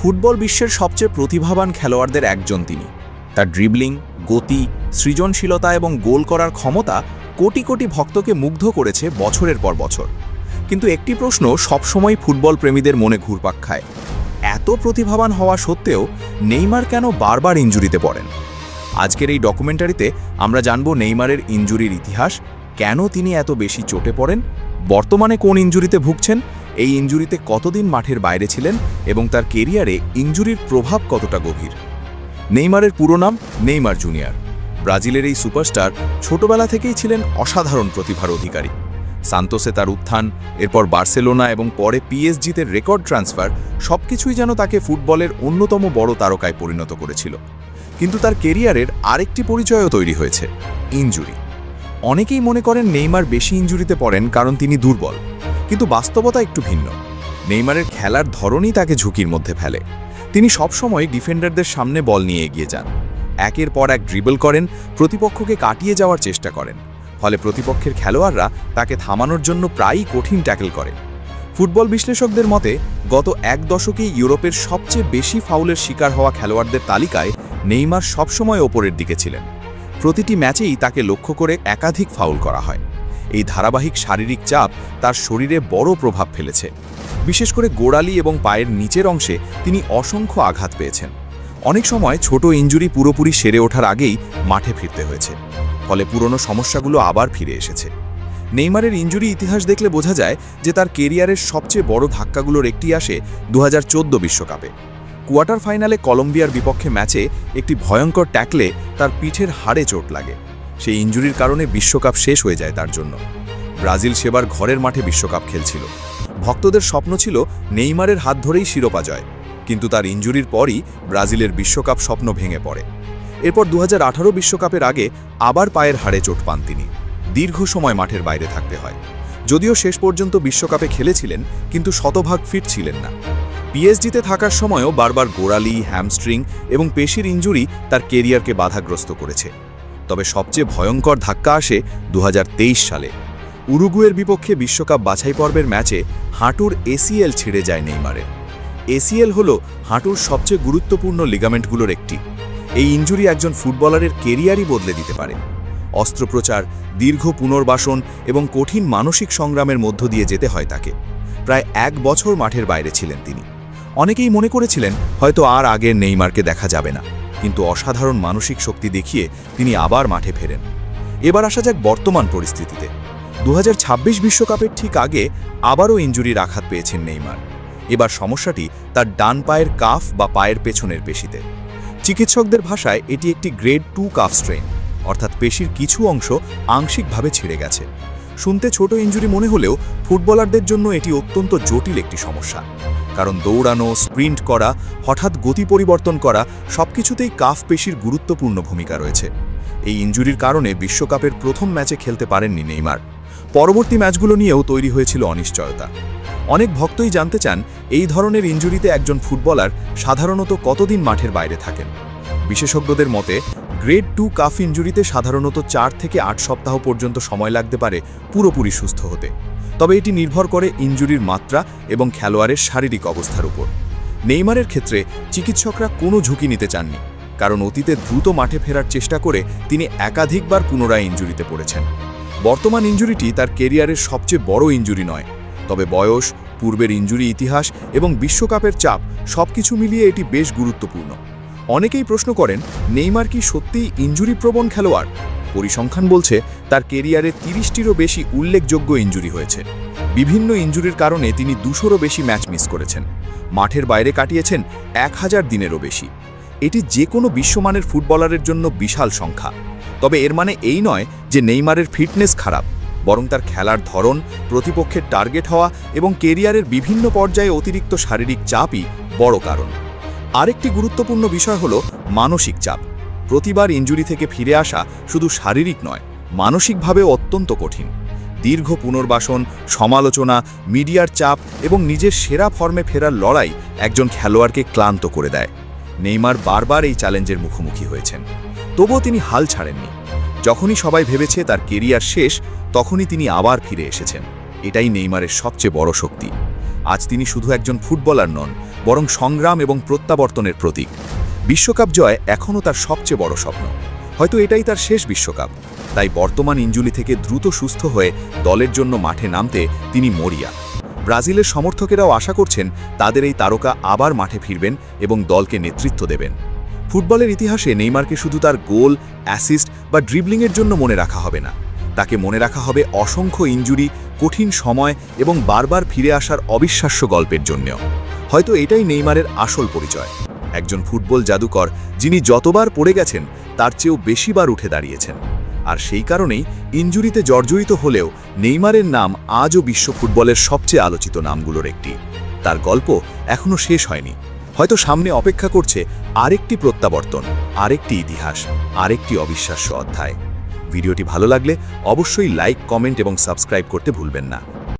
Football বিশ্বের সবচেয়ে প্রতিভাবান খেলোয়াড়দের একজন তিনি। তার ড্রিবলিং, গতি, সৃজনশীলতা এবং গোল করার ক্ষমতা কোটি কোটি ভক্তকে মুগ্ধ করেছে বছরের পর বছর। কিন্তু একটি প্রশ্ন সবসময় ফুটবল প্রেমীদের মনে ঘুরপাক খায়, এত প্রতিভাবান হওয়া সত্ত্বেও নেইমার কেন বারবার ইনজুরিতে পড়েন? আজকের এই ডকুমেন্টারিতে আমরা জানব নেইমারের ইনজুরির ইতিহাস, কেন তিনি এত বেশি চোটে পড়েন, বর্তমানে কোন ইনজুরিতে ভুগছেন, এই ইনজুরিতে কতদিন মাঠের বাইরে ছিলেন এবং তার কেরিয়ারে ইনজুরির প্রভাব কতটা গভীর। নেইমারের পুরো নাম নেইমার জুনিয়র। ব্রাজিলের এই সুপারস্টার ছোটবেলা থেকেই ছিলেন অসাধারণ প্রতিভার অধিকারী। সান্তোসে তার উত্থান, এরপর বার্সেলোনা এবং পরে পিএসজিতে রেকর্ড ট্রান্সফার, সবকিছুই যেন তাকে ফুটবলের অন্যতম বড় তারকায় পরিণত করেছিল। কিন্তু তার কেরিয়ারের আরেকটি পরিচয়ও তৈরি হয়েছে, ইনজুরি। অনেকেই মনে করেন নেইমার বেশি ইনজুরিতে পড়েন কারণ তিনি দুর্বল, কিন্তু বাস্তবতা একটু ভিন্ন। নেইমারের খেলার ধরনই তাকে ঝুঁকির মধ্যে ফেলে। তিনি সবসময় ডিফেন্ডারদের সামনে বল নিয়ে এগিয়ে যান, একের পর এক ড্রিবল করেন, প্রতিপক্ষকে কাটিয়ে যাওয়ার চেষ্টা করেন, ফলে প্রতিপক্ষের খেলোয়াড়রা তাকে থামানোর জন্য প্রায়ই কঠিন ট্যাকল করে। ফুটবল বিশ্লেষকদের মতে গত এক দশকেই ইউরোপের সবচেয়ে বেশি ফাউলের শিকার হওয়া খেলোয়াড়দের তালিকায় নেইমার সবসময় ওপরের দিকে ছিলেন। প্রতিটি ম্যাচেই তাকে লক্ষ্য করে একাধিক ফাউল করা হয়। এই ধারাবাহিক শারীরিক চাপ তার শরীরে বড় প্রভাব ফেলেছে। বিশেষ করে গোড়ালি এবং পায়ের নিচের অংশে তিনি অসংখ্য আঘাত পেয়েছেন। অনেক সময় ছোট ইনজুরি পুরোপুরি সেরে ওঠার আগেই মাঠে ফিরতে হয়েছে, ফলে পুরনো সমস্যাগুলো আবার ফিরে এসেছে। নেইমারের ইনজুরি ইতিহাস দেখলে বোঝা যায় যে তার কেরিয়ারের সবচেয়ে বড় ধাক্কাগুলোর একটি আসে 2014 বিশ্বকাপে। কোয়ার্টার ফাইনালে কলম্বিয়ার বিপক্ষে ম্যাচে একটি ভয়ঙ্কর ট্যাকলে তার পিঠের হাড়ে চোট লাগে। সেই ইনজুরির কারণে বিশ্বকাপ শেষ হয়ে যায় তার জন্য। ব্রাজিল সেবার ঘরের মাঠে বিশ্বকাপ খেলছিল। ভক্তদের স্বপ্ন ছিল নেইমারের হাত ধরেই শিরোপা জয়, কিন্তু তার ইনজুরির পরই ব্রাজিলের বিশ্বকাপ স্বপ্ন ভেঙে পড়ে। এরপর 2018 বিশ্বকাপের আগে আবার পায়ের হাড়ে চোট পান তিনি। দীর্ঘ সময় মাঠের বাইরে থাকতে হয়। যদিও শেষ পর্যন্ত বিশ্বকাপে খেলেছিলেন, কিন্তু শতভাগ ফিট ছিলেন না। পিএসজিতে থাকার সময়ও বারবার গোড়ালি, হ্যামস্ট্রিং এবং পেশির ইনজুরি তার কেরিয়ারকে বাধাগ্রস্ত করেছে। তবে সবচেয়ে ভয়ঙ্কর ধাক্কা আসে 2023 সালে। উরুগুয়ের বিপক্ষে বিশ্বকাপ বাছাই পর্বের ম্যাচে হাঁটুর এসিএল ছিঁড়ে যায় নেইমারের। এসিএল হল হাঁটুর সবচেয়ে গুরুত্বপূর্ণ লিগামেন্টগুলোর একটি। এই ইনজুরি একজন ফুটবলারের কেরিয়ারই বদলে দিতে পারে। অস্ত্রোপচার, দীর্ঘ পুনর্বাসন এবং কঠিন মানসিক সংগ্রামের মধ্য দিয়ে যেতে হয় তাকে। প্রায় 1 বছর মাঠের বাইরে ছিলেন তিনি। অনেকেই মনে করেছিলেন হয়তো আর আগের নেইমারকে দেখা যাবে না, কিন্তু অসাধারণ মানসিক শক্তি দেখিয়ে তিনি আবার মাঠে ফেরেন। এবার আসা যাক বর্তমান পরিস্থিতিতে। 2026 বিশ্বকাপের ঠিক আগে আবারও ইনজুরির আঘাত পেয়েছেন নেইমার। এবার সমস্যাটি তার ডান পায়ের কাফ বা পায়ের পেছনের পেশিতে। চিকিৎসকদের ভাষায় এটি একটি গ্রেড 2 কাফ স্ট্রেন, অর্থাৎ পেশির কিছু অংশ আংশিকভাবে ছিঁড়ে গেছে। শুনতে ছোট ইনজুরি মনে হলেও ফুটবলারদের জন্য এটি অত্যন্ত জটিল একটি সমস্যা, কারণ দৌড়ানো, স্প্রিন্ট করা, হঠাৎ গতি পরিবর্তন করা, সবকিছুতেই কাফ পেশির গুরুত্বপূর্ণ ভূমিকা রয়েছে। এই ইনজুরির কারণে বিশ্বকাপের প্রথম ম্যাচে খেলতে পারেননি নেইমার। পরবর্তী ম্যাচগুলো নিয়েও তৈরি হয়েছিল অনিশ্চয়তা। অনেক ভক্তই জানতে চান এই ধরনের ইনজুরিতে একজন ফুটবলার সাধারণত কতদিন মাঠের বাইরে থাকেন। বিশেষজ্ঞদের মতে গ্রেড 2 কাফ ইনজুরিতে সাধারণত 4 থেকে 8 সপ্তাহ পর্যন্ত সময় লাগতে পারে পুরোপুরি সুস্থ হতে। তবে এটি নির্ভর করে ইনজুরির মাত্রা এবং খেলোয়াড়ের শারীরিক অবস্থার উপর। নেইমারের ক্ষেত্রে চিকিৎসকরা কোনো ঝুঁকি নিতে চাননি, কারণ অতীতে দ্রুত মাঠে ফেরার চেষ্টা করে তিনি একাধিকবার পুনরায় ইনজুরিতে পড়েছেন। বর্তমান ইনজুরিটি তার কেরিয়ারের সবচেয়ে বড় ইনজুরি নয়, তবে বয়স, পূর্বের ইনজুরি ইতিহাস এবং বিশ্বকাপের চাপ সবকিছু মিলিয়ে এটি বেশ গুরুত্বপূর্ণ। অনেকেই প্রশ্ন করেন, নেইমার কি সত্যিই ইনজুরি প্রবণ খেলোয়াড়? পরিসংখ্যান বলছে তার কেরিয়ারে 30টিরও বেশি উল্লেখযোগ্য ইনজুরি হয়েছে। বিভিন্ন ইনজুরির কারণে তিনি 200রও বেশি ম্যাচ মিস করেছেন। মাঠের বাইরে কাটিয়েছেন 1000 দিনেরও বেশি। এটি যে কোনো বিশ্বমানের ফুটবলারের জন্য বিশাল সংখ্যা। তবে এর মানে এই নয় যে নেইমারের ফিটনেস খারাপ, বরং তার খেলার ধরন, প্রতিপক্ষের টার্গেট হওয়া এবং কেরিয়ারের বিভিন্ন পর্যায়ে অতিরিক্ত শারীরিক চাপই বড় কারণ। আরেকটি গুরুত্বপূর্ণ বিষয় হল মানসিক চাপ। প্রতিবার ইনজুরি থেকে ফিরে আসা শুধু শারীরিক নয়, মানসিকভাবেও অত্যন্ত কঠিন। দীর্ঘ পুনর্বাসন, সমালোচনা, মিডিয়ার চাপ এবং নিজের সেরা ফর্মে ফেরার লড়াই একজন খেলোয়াড়কে ক্লান্ত করে দেয়। নেইমার বারবার এই চ্যালেঞ্জের মুখোমুখি হয়েছেন, তবুও তিনি হাল ছাড়েননি। যখনই সবাই ভেবেছে তার কেরিয়ার শেষ, তখনই তিনি আবার ফিরে এসেছেন। এটাই নেইমারের সবচেয়ে বড় শক্তি। আজ তিনি শুধু একজন ফুটবলার নন, বরং সংগ্রাম এবং প্রত্যাবর্তনের প্রতীক। বিশ্বকাপ জয় এখনও তার সবচেয়ে বড় স্বপ্ন। হয়তো এটাই তার শেষ বিশ্বকাপ। তাই বর্তমান ইনজুরি থেকে দ্রুত সুস্থ হয়ে দলের জন্য মাঠে নামতে তিনি মরিয়া। ব্রাজিলের সমর্থকেরাও আশা করছেন তাদের এই তারকা আবার মাঠে ফিরবেন এবং দলকে নেতৃত্ব দেবেন। ফুটবলের ইতিহাসে নেইমারকে শুধু তার গোল, অ্যাসিস্ট বা ড্রিবলিংয়ের জন্য মনে রাখা হবে না, তাকে মনে রাখা হবে অসংখ্য ইনজুরি, কঠিন সময় এবং বারবার ফিরে আসার অবিশ্বাস্য গল্পের জন্যও। হয়তো এটাই নেইমারের আসল পরিচয়, একজন ফুটবল জাদুকর যিনি যতবার পড়ে গেছেন তার চেয়েও বেশিবার উঠে দাঁড়িয়েছেন। আর সেই কারণেই ইনজুরিতে জর্জরিত হলেও নেইমারের নাম আজও বিশ্ব ফুটবলের সবচেয়ে আলোচিত নামগুলোর একটি। তার গল্প এখনও শেষ হয়নি। হয়তো সামনে অপেক্ষা করছে আরেকটি প্রত্যাবর্তন, আরেকটি ইতিহাস, আরেকটি অবিশ্বাস্য অধ্যায়। ভিডিওটি ভালো লাগলে অবশ্যই লাইক, কমেন্ট এবং সাবস্ক্রাইব করতে ভুলবেন না।